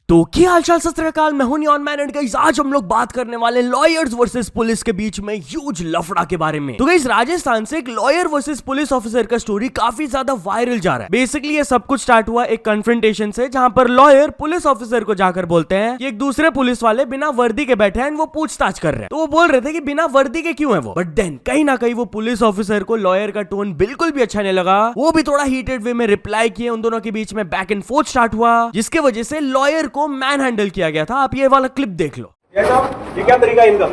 तो क्या हालचाल सत श्री अकाल, मैं हूं नियॉन मैन एंड गाइस आज हम लोग बात करने वाले लॉयर्स वर्सेस पुलिस के बीच में ह्यूज लफड़ा के बारे में। तो गाइस राजस्थान से एक लॉयर वर्सेस पुलिस ऑफिसर का स्टोरी काफी ज्यादा वायरल जा रहा है। बेसिकली ये सब कुछ स्टार्ट हुआ एक कन्फ्रंटेशन से, जहां पर लॉयर पुलिस ऑफिसर को जाकर बोलते हैं कि एक दूसरे पुलिस वाले बिना वर्दी के बैठे हैं एंड वो पूछताछ कर रहे हैं। तो वो बोल रहे थे कि बिना वर्दी के क्यों है वो, बट देन कहीं ना कहीं वो पुलिस ऑफिसर को लॉयर का टोन बिल्कुल भी अच्छा नहीं लगा। वो भी थोड़ा हीटेड वे में रिप्लाई किए, उन दोनों के बीच में बैक एंड फोर्थ स्टार्ट हुआ, जिसके वजह से लॉयर को मैन हैंडल किया गया था। आप ये वाला क्लिप देख लो। ये क्या तरीका है इनका?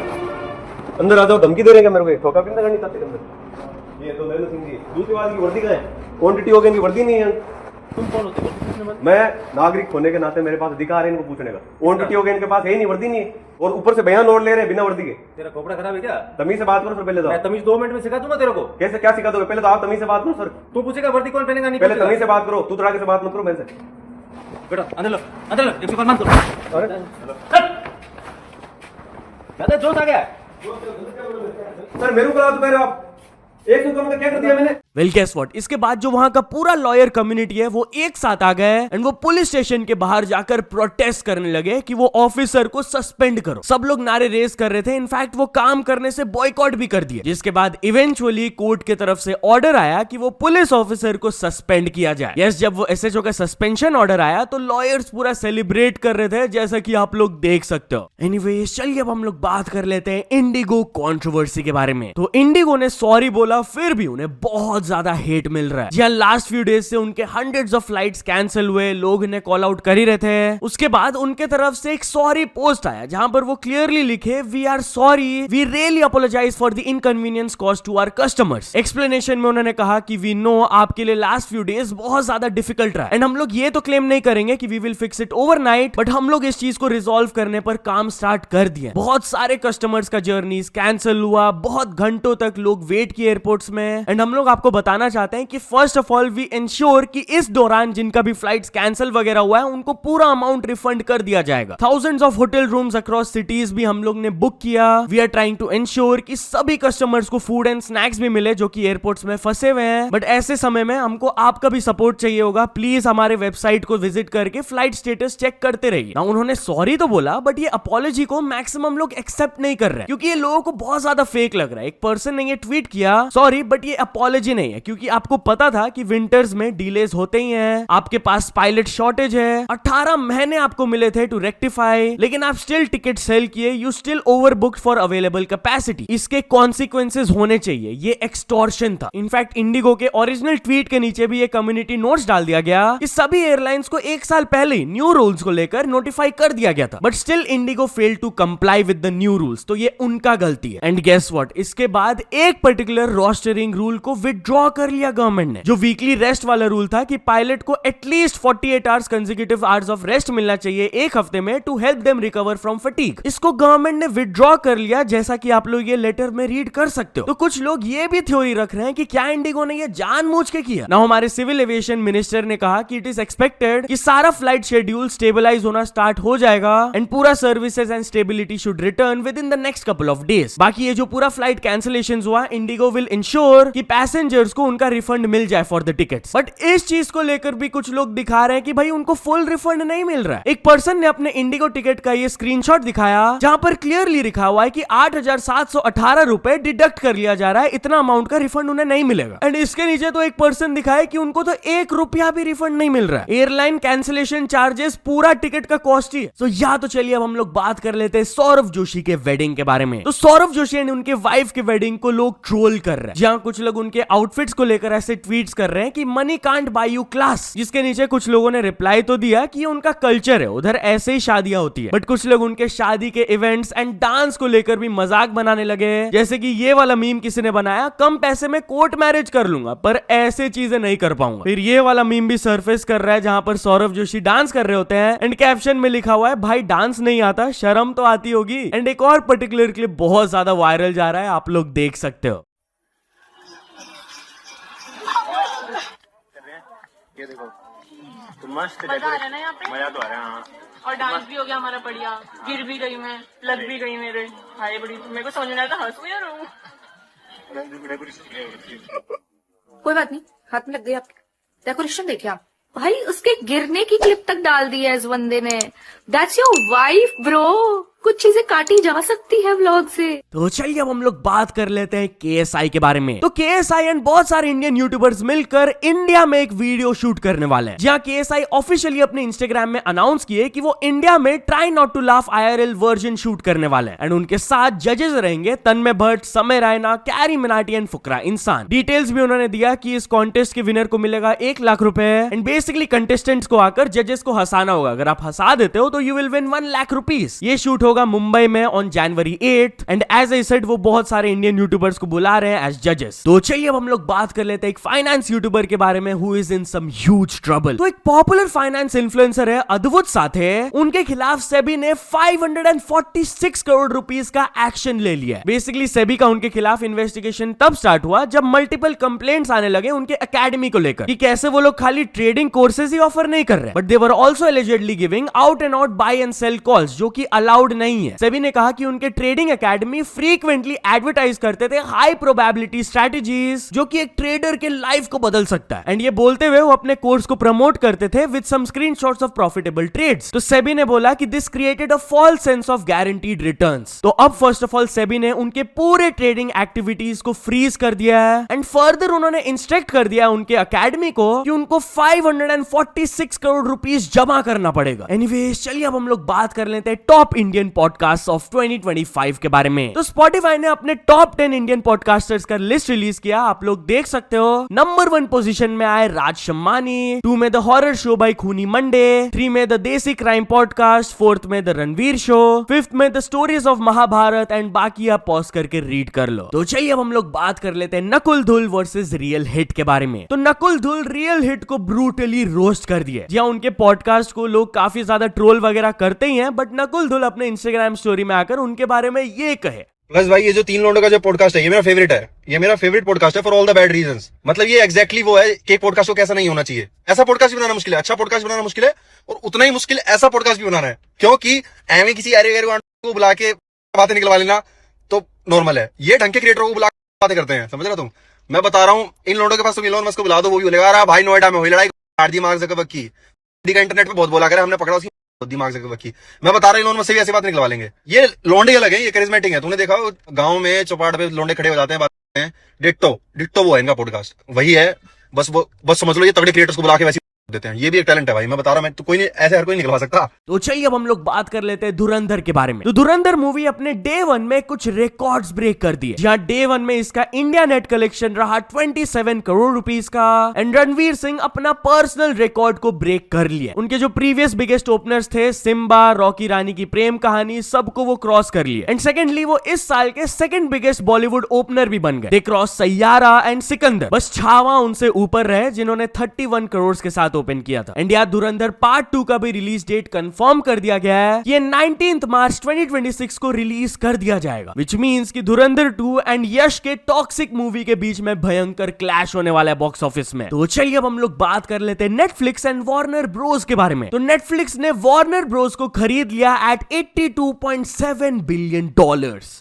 अंदर आ जाओ, धमकी दे रहे हैं मेरे को, ठोका पिंदा करनी चाहते अंदर। ये तो नरेंद्र सिंह जी, दूसरी बात की वर्दी कहाँ है? क्वांटिटी हो गई, इनकी वर्दी नहीं है। तुम कौन होते हो? मैं नागरिक होने के नाते मेरे पास अधिकार है इनको पूछने का। क्वांटिटी हो गई इनके पास है ही नहीं, वर्दी नहीं है, और ऊपर से बयान लोड ले रहे हैं बिना वर्दी के। तेरा खोपड़ा खराब है क्या? तमीज से बात करो सर, पहले तो मैं तमीज 2 मिनट में सिखा दूंगा तेरे को। कैसे क्या सिखा दोगे? पहले तो आप तमीज से बात करो सर। तू पूछेगा वर्दी कौन पहनेगा नहीं पहले तमीज से बात करो, तू तड़ाके से बात मत करो मेरे से। बेटा अंदर लो, अंदर लो, एक बार मान करो। अरे ज्यादा जोश आ गया। सर मेरे को कहा तो कह रहे हो आप, एक कम का क्या कर दिया मैंने? वेल गेस व्हाट, इसके बाद जो वहां का पूरा लॉयर कम्युनिटी है वो एक साथ आ गए एंड वो पुलिस स्टेशन के बाहर जाकर प्रोटेस्ट करने लगे कि वो ऑफिसर को सस्पेंड करो। सब लोग नारे रेस कर रहे थे, इनफैक्ट वो काम करने से बॉयकॉट भी कर दिए, जिसके बाद इवेंचुअली कोर्ट की तरफ से ऑर्डर आया कि वो पुलिस ऑफिसर को सस्पेंड किया जाए। यस, जब वो एसएचओ का सस्पेंशन ऑर्डर आया तो लॉयर्स पूरा सेलिब्रेट कर रहे थे, जैसा कि आप लोग देख सकते हो। एनीवेज चलिए अब हम लोग बात कर लेते हैं इंडिगो कंट्रोवर्सी के बारे में। तो इंडिगो ने सॉरी बोला, फिर भी उन्हें बहुत ज्यादा हेट मिल रहा है। जी लास्ट फ्यू डेज से उनके हंड्रेड्स ऑफ फ्लाइट्स कैंसिल हुए, लोग इन्हें कॉल आउट कर ही रहे थे। उसके बाद उनके तरफ से एक सॉरी पोस्ट आया, जहां पर वो क्लियरली लिखे, we are sorry, we really apologize for the inconvenience caused to our customers. Explanation में उन्होंने कहा कि वी नो आपके लिए लास्ट फ्यू डेज बहुत ज्यादा डिफिकल्ट रहा, एंड हम लोग ये तो क्लेम नहीं करेंगे कि we will fix it overnight, but हम लोग इस चीज को रिजॉल्व करने पर काम स्टार्ट कर दिए। बहुत सारे कस्टमर्स का जर्नीज कैंसिल हुआ, बहुत घंटों तक लोग वेट किए एयरपोर्ट्स में, एंड हम लोग आपको बताना चाहते हैं कि first of all we ensure कि इस दौरान जिनका भी फ्लाइट्स कैंसिल वगैरह हुआ है उनको पूरा अमाउंट रिफंड कर दिया जाएगा। Thousands of hotel rooms across cities भी हम लोग ने बुक किया। We are trying to ensure कि सभी कस्टमर्स को फूड एंड स्नैक्स भी मिले जो कि एयरपोर्ट्स में फंसे हुए हैं। बट ऐसे समय में हमको आपका भी सपोर्ट चाहिए होगा, प्लीज हमारे वेबसाइट को विजिट करके फ्लाइट स्टेटस चेक करते रहिए। ना उन्होंने सॉरी तो बोला, बट ये अपॉलॉजी को मैक्सिमम लोग एक्सेप्ट नहीं कर रहे, क्योंकि ये लोगों को बहुत ज्यादा फेक लग रहा है। एक पर्सन ने ये ट्वीट किया, सॉरी बट ये अपॉलॉजी नहीं है, क्योंकि आपको पता था कि विंटर्स में डिलेज होते ही हैं, आपके पास पायलट शॉर्टेज है, 18 महीने आपको मिले थे टू रेक्टिफाई, लेकिन आप स्टिल टिकट सेल किए, you still overbooked for available capacity. इसके कॉन्सिक्वेंसेस होने चाहिए, ये एक्सटॉर्शन था। इनफैक्ट इंडिगो के ओरिजिनल ट्वीट के नीचे भी ये कम्युनिटी नोट्स डाल दिया गया कि सभी एयरलाइंस को 1 साल पहले ही न्यू रूल्स को लेकर नोटिफाई कर दिया गया था, but still IndiGo fail to comply with the new rules, तो ये उनका गलती है। एंड गेस व्हाट, इसके बाद एक पर्टिकुलर रोस्टरिंग रूल को विथड्रॉ कर लिया गवर्नमेंट ने, जो वीकली रेस्ट वाला रूल था कि पायलट को at least 48 hours consecutive hours of rest मिलना चाहिए एक हफ्ते में to help them recover from fatigue. इसको गवर्नमेंट ने विथड्रॉ कर लिया, जैसा कि आप लोग ये लेटर में रीड कर सकते हो। तो कुछ लोग ये भी थ्योरी रख रहे हैं कि क्या इंडिगो ने ये जानबूझ के किया ना। हमारे सिविल एविएशन मिनिस्टर ने कहा कि इट इज एक्सपेक्टेड कि सारा फ्लाइट शेड्यूल स्टेबलाइज होना स्टार्ट हो जाएगा एंड पूरा services and stability should return with in the next couple of days. बाकी ये जो पूरा फ्लाइट कैंसिलेशन हुआ, इंडिगो विल इंश्योर कि पैसेंजर्स को उनका रिफंड मिल जाए फॉर द टिकट्स। बट इस चीज को लेकर भी कुछ लोग दिखा रहे हैं कि भाई उनको फुल रिफंड नहीं मिल रहा है। एक पर्सन ने अपने इंडिगो टिकट का ये स्क्रीनशॉट दिखाया, जहां पर क्लियरली लिखा हुआ है कि 8,718 रुपए डिडक्ट कर लिया जा रहा है, इतना अमाउंट का रिफंड उन्हें नहीं मिलेगा। एंड इसके नीचे तो एक पर्सन दिखाए कि उनको तो 1 रुपया भी रिफंड नहीं मिल रहा है। एयरलाइन कैंसिलेशन चार्जेस पूरा टिकट का कॉस्ट ही है। तो या तो चलिए अब हम लोग बात कर लेते हैं सौरभ जोशी के वेडिंग के बारे में। तो सौरभ जोशी एंड उनके वाइफ के वेडिंग को लोग ट्रोल कर रहे हैं, जहां कुछ लोग उनके आउटफिट्स को लेकर ऐसे ट्वीट्स कर रहे हैं कि money can't buy you class, जिसके नीचे कुछ लोगों ने रिप्लाई तो दिया कि ये उनका कल्चर है, उधर ऐसे ही शादियां होती है। बट कुछ लोग उनके शादी के इवेंट्स एंड डांस को लेकर भी मजाक बनाने लगे, जैसे कि ये वाला मीम किसी ने बनाया, कम पैसे में कोर्ट मैरिज कर लूंगा पर ऐसे चीजें नहीं कर पाऊंगा। फिर ये वाला मीम भी सरफेस कर रहा है, जहां पर सौरभ जोशी डांस कर रहे होते हैं एंड कैप्शन में लिखा हुआ है, भाई डांस नहीं आता, शर्म तो आती होगी। एंड एक और पर्टिकुलर क्लिप बहुत ज्यादा वायरल जा रहा है, आप लोग देख सकते हो। ये देखो तो मस्त मजा आ रहा है ना यहाँ पे, मजा तो आ रहा है। हाँ और डांस भी हो गया हमारा बढ़िया, गिर भी गई मैं, लग भी गई मेरे, हाय बड़ी मेरे को समझ नहीं आता हंसू या रोऊं। कोई बात नहीं, हाथ में लग गई आपके। डेकोरेशन देखिए आप, भाई उसके गिरने की क्लिप तक डाल दी है इस बंदे ने। दैट्स योर वाइफ ब्रो, कुछ चीजें काटी जा सकती है व्लॉग से। तो चलिए अब हम लोग बात कर लेते हैं KSI के बारे में। तो KSI एंड बहुत सारे इंडियन यूट्यूबर्स मिलकर इंडिया में एक वीडियो शूट करने वाले हैं, जहां KSI ऑफिशियली अपने इंस्टाग्राम में अनाउंस किए कि वो इंडिया में try not to laugh IRL version shoot करने वाले हैं। एंड उनके साथ जजेस रहेंगे तन्मय भट्ट, समय रैना, कैरी मिनाटी एंड फुकरा इंसान। डिटेल्स भी उन्होंने दिया कि इस कॉन्टेस्ट के विनर को मिलेगा 1 लाख रुपए। एंड बेसिकली कंटेस्टेंट्स को आकर जजेस को हंसाना होगा। अगर आप हंसा देते हो तो you will win 1 lakh rupees. ये शूट होगा मुंबई में on January 8 and as I said वो बहुत सारे इंडियन यूट्यूबर्स को बुला रहे हैं एज जजेस। तो चलिए अब हम लोग बात कर लेते हैं एक फाइनेंस यूट्यूबर के बारे में who is in some huge trouble. तो एक पॉपुलर फाइनेंस इन्फ्लुएंसर है अद्भुत साथे, उनके खिलाफ सेबी ने 546 करोड़ रुपीस का एक्शन ले लिया है। बेसिकली सेबी का उनके खिलाफ इन्वेस्टिगेशन तब स्टार्ट हुआ जब मल्टीपल कंप्लेंट्स आने लगे उनके एकेडमी को लेकर कि कैसे वो लोग खाली ट्रेडिंग कोर्सेज ही ऑफर नहीं कर रहे, but they were also allegedly giving out and out buy and sell calls, जो कि अलाउड नहीं है। सेबी ने कहा कि उनके ट्रेडिंग एकेडमी फ्रीक्वेंटली एडवर्टाइज करते थे हाई प्रोबेबिलिटी स्ट्रेटजीज, जो कि एक ट्रेडर के लाइफ को बदल सकता है। एंड ये बोलते हुए वो अपने कोर्स को प्रमोट करते थे with some screenshots of profitable trades. तो सेबी ने बोला कि this created a false sense of guaranteed returns. तो अब फर्स्ट ऑफ ऑल सेबी ने उनके पूरे ट्रेडिंग एक्टिविटीज को फ्रीज कर दिया है एंड फर्दर उन्होंने इंस्ट्रक्ट कर दिया उनके एकेडमी को कि उनको 546 करोड़ रुपीस जमा करना पड़ेगा। एनीवेज चलिए अब हम लोग बात कर लेते हैं टॉप इंडियन पॉडकास्ट ऑफ 2025 के बारे में। तो स्पॉटिफाई ने अपने टॉप 10 इंडियन पॉडकास्टर्स का लिस्ट रिलीज किया, आप लोग देख सकते हो। नंबर 1 पोजीशन में आए राज शम्मानी, 2 में द हॉरर शो बाय खूनी मंडे, 3 में द देसी क्राइम पॉडकास्ट, 4th में द रणवीर शो, 5th में the stories of Mahabharat and बाकी आप पॉज करके रीड कर लो। तो चलिए अब हम लोग बात कर लेते हैं नकुल धुल वर्सेस रियल हिट के बारे में। तो नकुल धुल रियल हिट को ब्रूटली रोस्ट कर दिया। जी उनके पॉडकास्ट को लोग काफी ज्यादा ट्रोल वगैरह करते ही हैं, बट नकुल धुल अपने इंस्टाग्राम स्टोरी में आकर उनके बारे में ये कहे, प्लस भाई ये जो 3 लोगों का जो पॉडकास्ट है ये मेरा फेवरेट है। ये मेरा फेवरेट पॉडकास्ट है for all the bad reasons. मतलब ये एग्जैक्टली वो है कि एक पॉडकास्ट को कैसा नहीं होना चाहिए। ऐसा पॉडकास्ट भी बनाना मुश्किल है, अच्छा पॉडकास्ट बनाना मुश्किल है, और उतना ही मुश्किल ऐसा पॉडकास्ट भी बनाना है, क्योंकि एवं किसी को बुला के बातें निकलवा लेना तो नॉर्मल है। ये ढंग के क्रिएटरों को बुला के बातें करते हैं, समझ रहे तुम। मैं बता रहा हूँ इन लोगों के पास तुम इलोन मस्क को बुला दो, वो भी बोलेगा भाई नोएडा में हुई लड़ाई दिमाग ज़करबर्ग की, इंटरनेट पे बहुत बोला करे, हमने पकड़ा उसकी दिमाग ज़करबर्ग की। मैं बता रहा हूँ इलोन मस्क से भी ऐसी बात निकलवा लेंगे। ये लौंडे अलग है, ये करिश्मेटिक है। तूने देखा गाँव में चौपाट पे लौंडे खड़े हो जाते हैं, बातें हैं, डिट्टो वो है इनका पॉडकास्ट, वही है। बस समझ लो ये तगड़े क्रिएटर्स को बुला के वैसे देते हैं। ये भी एक टैलेंट है भाई, मैं बता रहा हूं। मैं तो कोई नहीं, ऐसे हर कोई निकलवा सकता। तो चलिए अब हम लोग बात कर लेते हैं धुरंधर के बारे में। तो धुरंधर मूवी अपने डे 1 में कुछ रिकॉर्ड्स ब्रेक कर दिए, जहां डे 1 में इसका इंडिया नेट कलेक्शन रहा 27 करोड़ रुपीस का। एंड रणवीर सिंह अपना पर्सनल रिकॉर्ड को ब्रेक कर लिया। उनके जो प्रीवियस बिगेस्ट ओपनर्स थे, सिम्बा, रॉकी रानी की प्रेम कहानी, सबको वो क्रॉस कर लिए। एंड सेकेंडली वो इस साल के सेकंड बिगेस्ट बॉलीवुड ओपनर भी बन गए। They cross Saiyaara and Sikandar, बस छावा उनसे ऊपर रहे जिन्होंने 31 करोड़ के साथ ओपन किया था। इंडिया धुरंधर पार्ट 2 का भी रिलीज डेट कंफर्म कर दिया गया है। ये 19 मार्च 2026 को रिलीज कर दिया जाएगा, विच मींस कि धुरंधर 2 एंड यश के टॉक्सिक मूवी के बीच में भयंकर क्लैश होने वाला है बॉक्स ऑफिस में। तो चलिए अब हम लोग बात कर लेते हैं नेटफ्लिक्स एंड वार्नर ब्रोस के बारे में। तो नेटफ्लिक्स ने वार्नर ब्रोस को खरीद लिया एट $82.7 बिलियन।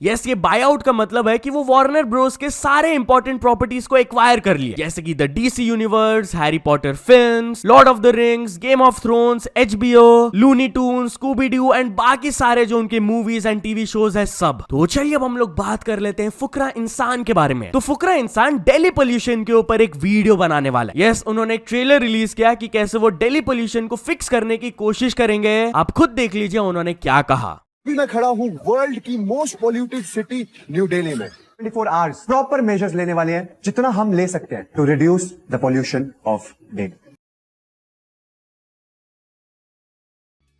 यस, ये बाय आउट का मतलब है कि वो वार्नर ब्रोस के सारे इंपॉर्टेंट प्रॉपर्टीज को एक्वायर कर लिया, जैसे कि the DC universe, Harry Potter films, Lord of the Rings, Game of Thrones, HBO, Looney Tunes, Scooby Doo and बाकी सारे जो उनके मूवीज एंड टीवी शोज है सब। तो चलिए अब हम लोग बात कर लेते हैं फुकरा इंसान के बारे में। तो फुकरा इंसान दिल्ली पोल्यूशन के ऊपर एक वीडियो बनाने वाला है। यस, उन्होंने एक ट्रेलर रिलीज किया कि कैसे वो दिल्ली पोल्यूशन को फिक्स करने की कोशिश करेंगे। आप खुद देख लीजिए उन्होंने क्या कहा। मैं खड़ा हूँ वर्ल्ड की most polluted city new Delhi में। 24 आवर्स प्रॉपर मेजर्स लेने वाले हैं, जितना हम ले सकते हैं to reduce the pollution of Delhi.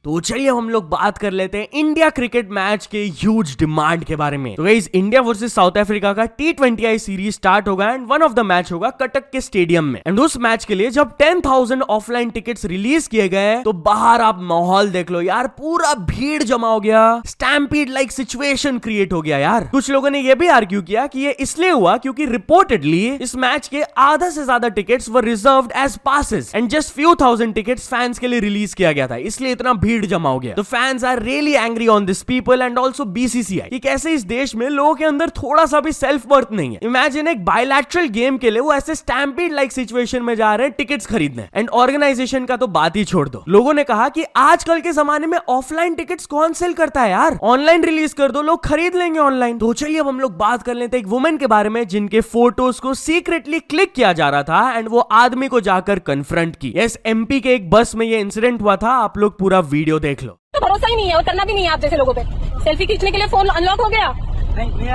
तो चलिए हम लोग बात कर लेते हैं इंडिया क्रिकेट मैच के ह्यूज डिमांड के बारे में। तो guys, India versus South Africa का T20I सीरीज स्टार्ट होगा and one of the match होगा कटक के स्टेडियम में। एंड उस मैच के लिए जब 10,000 ऑफलाइन टिकट्स रिलीज किए गए तो बाहर आप माहौल देख लो यार, पूरा भीड़ जमा हो गया, स्टैम्पीड लाइक सिचुएशन क्रिएट हो गया यार। कुछ लोगों ने यह भी आर्ग्यू किया कि ये इसलिए हुआ क्योंकि रिपोर्टेडली इस मैच के आधा से ज्यादा tickets were reserved as passes and just few thousand tickets fans के लिए रिलीज किया गया था, इसलिए इतना भीड़ जमा हो गया। तो fans are really angry on this people and also BCCI कि कैसे इस देश में लोगों के अंदर थोड़ा सा भी सेल्फ वर्थ नहीं है। इमेजिन एक बायलैटरल गेम के लिए वो ऐसे स्टैम्पीड लाइक सिचुएशन में जा रहे हैं टिकट्स खरीदने। एंड ऑर्गेनाइजेशन का तो बात ही छोड़ दो। लोगों ने कहा कि आजकल के जमाने में ऑफलाइन टिकट्स कौन सेल करता है यार, ऑनलाइन रिलीज कर दो, लोग खरीद लेंगे ऑनलाइन। तो चलिए अब हम लोग बात कर लेते हैं एक वुमेन के बारे में जिनके फोटोज को सीक्रेटली क्लिक किया जा रहा था एंड वो आदमी को जाकर कन्फ्रंट की। यस, एमपी के एक बस में ये इंसिडेंट हुआ था। आप लोग पूरा वीडियो देख लो। तो भरोसा ही नहीं है और करना भी नहीं है आप जैसे लोगों पे। सेल्फी खींचने के लिए फोन अनलॉक हो गया।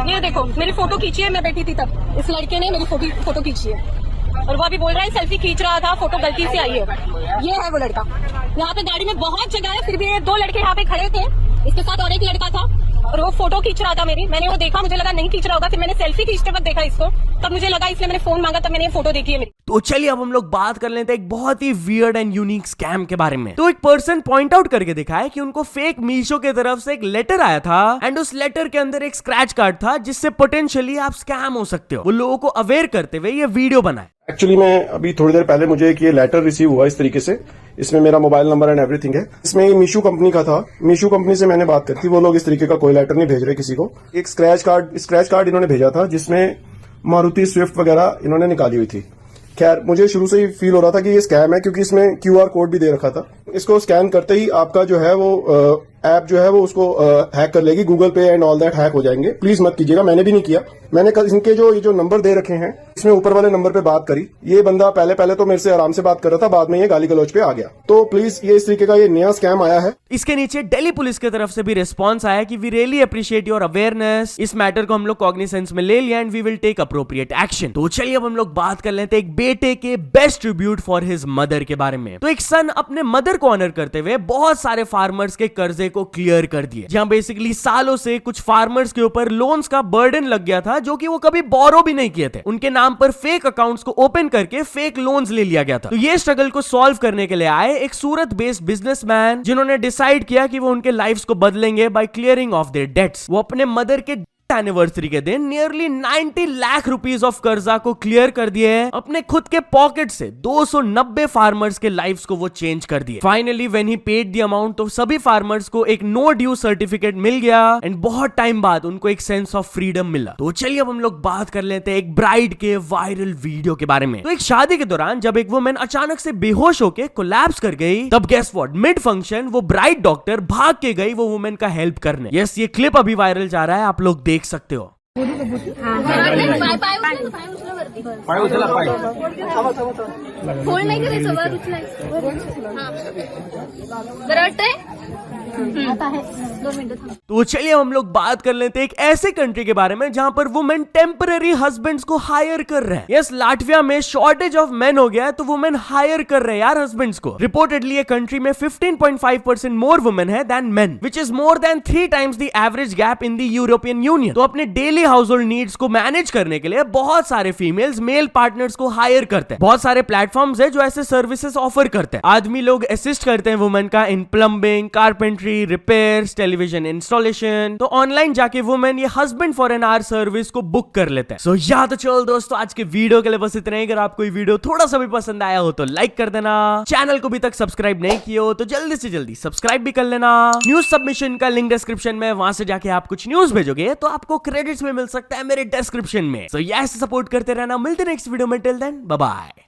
ये देखो मेरी फोटो खींची है, मैं बैठी थी तब इस लड़के ने मेरी फोटो खींची है और वो अभी बोल रहा है सेल्फी खींच रहा था, फोटो गलती से आई है। ये है वो लड़का। यहाँ पे गाड़ी में बहुत जगह है, फिर भी ये 2 लड़के यहाँ पे खड़े थे, इसके साथ और एक लड़का था और वो फोटो खींच रहा था मेरी। मैंने वो देखा, मुझे लगा नहीं खींच रहा होगा, फिर मैंने सेल्फी खींचते वक्त देखा इसको, तब मुझे लगा, इसलिए मैंने फोन मांगा, तब मैंने फोटो देखी है मेरी। तो चलिए अब हम लोग बात कर लेते हैं एक बहुत ही वियर्ड एंड यूनिक स्कैम के बारे में। तो एक पर्सन पॉइंट आउट करके दिखाया कि उनको फेक मीशो की तरफ से एक लेटर आया था एंड उस लेटर के अंदर एक स्क्रैच कार्ड था जिससे पोटेंशियली आप स्कैम हो सकते हो। वो लोगों को अवेयर करते हुए ये वीडियो बनाए। एक्चुअली मैं अभी थोड़ी देर पहले मुझे एक ये लेटर रिसीव हुआ इस तरीके से, इसमें मेरा मोबाइल नंबर एंड एवरीथिंग है। इसमें मीशो कंपनी का था। मीशो कंपनी से मैंने बात करी थी, वो लोग इस तरीके का कोई लेटर नहीं भेज रहे किसी को। एक स्क्रैच कार्ड इन्होंने भेजा था जिसमें मारुति स्विफ्ट वगैरह इन्होंने निकाली हुई थी। खैर मुझे शुरू से ही फील हो रहा था कि ये स्कैम है, क्योंकि इसमें QR कोड भी दे रखा था। इसको स्कैन करते ही आपका जो है वो ऐप जो है वो उसको हैक कर लेगी, गूगल पे एंड ऑल दैट हैक हो जाएंगे। प्लीज मत कीजिएगा, मैंने भी नहीं किया। मैंने कल इनके जो नंबर दे रखे हैं, इसमें ऊपर वाले नंबर पे बात करी। ये बंदा पहले तो मेरे से आराम से बात कर रहा था, बाद में ये गाली गलौज पे आ गया। तो प्लीज ये इस तरीके का ये नया स्कैम आया है। इसके नीचे दिल्ली पुलिस की तरफ से भी रिस्पॉन्स आया कि we really appreciate your awareness. इस मैटर को हम लोग कॉग्निसेंस में ले लिया and we will take appropriate action. तो चलिए अब हम लोग बात कर लेते हैं एक बेटे के best tribute for his mother के बारे में। तो एक सन अपने मदर को ऑनर करते हुए बहुत सारे फार्मर्स के कर्जे को क्लियर कर दिए, जहां बेसिकली सालों से कुछ फार्मर्स के ऊपर लोन्स का बर्डन लग गया था जो कि वो कभी बोरो भी नहीं किए थे। उनके नाम पर फेक अकाउंट्स को ओपन करके फेक लोन्स ले लिया गया था। तो ये स्ट्रगल को सॉल्व करने के लिए आए एक सूरत बेस्ड बिजनेसमैन जिन्होंने डिसाइड किया कि वो उनके लाइफ्स को बदलेंगे by clearing of their debts. वो अपने मदर के एनिवर्सरी के दिन नियरली 90 लाख रुपीस ऑफ कर्जा को क्लियर कर दिए हैं। अपने खुद के पॉकेट से 290 फार्मर्स के लाइफ्स को वो चेंज कर दिए। Finally when he paid the amount, तो सभी फार्मर्स को एक नो ड्यू सर्टिफिकेट मिल गया एंड बहुत टाइम बाद उनको एक सेंस ऑफ फ्रीडम मिला। तो चलिए अब हम लोग बात कर लेते हैं एक ब्राइड के वायरल वीडियो के बारे में। तो एक शादी के दौरान जब एक वुमेन अचानक से बेहोश होकर कोलैप्स कर गई, तब गेस व्हाट, मिड फंक्शन वो ब्राइड डॉक्टर भाग के गई वो वुमेन का हेल्प करने। यस, ये क्लिप अभी वायरल जा रहा है, आप लोग देख सकते हो। फोन नाही करायचं वर उचलाय. बरं वाटतंय? आता है 2 मिनिटं थांब. तो चलिए हम लोग बात कर लेते हैं एक ऐसे कंट्री के बारे में जहां पर वुमेन टेम्पररी हस्बैंड्स को हायर कर रहे हैं। यस, लाटविया में शॉर्टेज ऑफ मेन हो गया है तो वुमेन हायर कर रहे हैं यार हस्बैंड्स को। रिपोर्टेडली ये कंट्री में 15.5% मोर वुमेन है then men, which is more than 3 times the average gap in the European Union. तो अपने डेली हाउस होल्ड नीड्स को मैनेज करने के लिए बहुत सारे फीमेल्स मेल पार्टनर्स को हायर करते हैं। बहुत सारे प्लेटफॉर्म्स है जो ऐसे सर्विसेज ऑफर करते हैं। आदमी लोग असिस्ट करते हैं वुमेन का in plumbing, carpentry, repairs, television installation. तो ऑनलाइन जाके वुमेन ये husband for an hour service को बुक कर लेते हैं। सो या तो चलो दोस्तों, आज के वीडियो के लिए बस इतना ही। अगर आपको ये वीडियो थोड़ा सा भी पसंद आया हो तो लाइक कर देना। चैनल को भी तक सब्सक्राइब नहीं किए हो तो जल्दी से जल्दी सब्सक्राइब भी कर लेना। न्यूज सबमिशन का लिंक डिस्क्रिप्शन में, वहां से जाके आप कुछ न्यूज भेजोगे तो आपको क्रेडिट्स में मिल सकता है मेरे डिस्क्रिप्शन में। सो ऐसे सपोर्ट करते रहना। मिलते नेक्स्ट वीडियो में, टिल देन बाय बाय।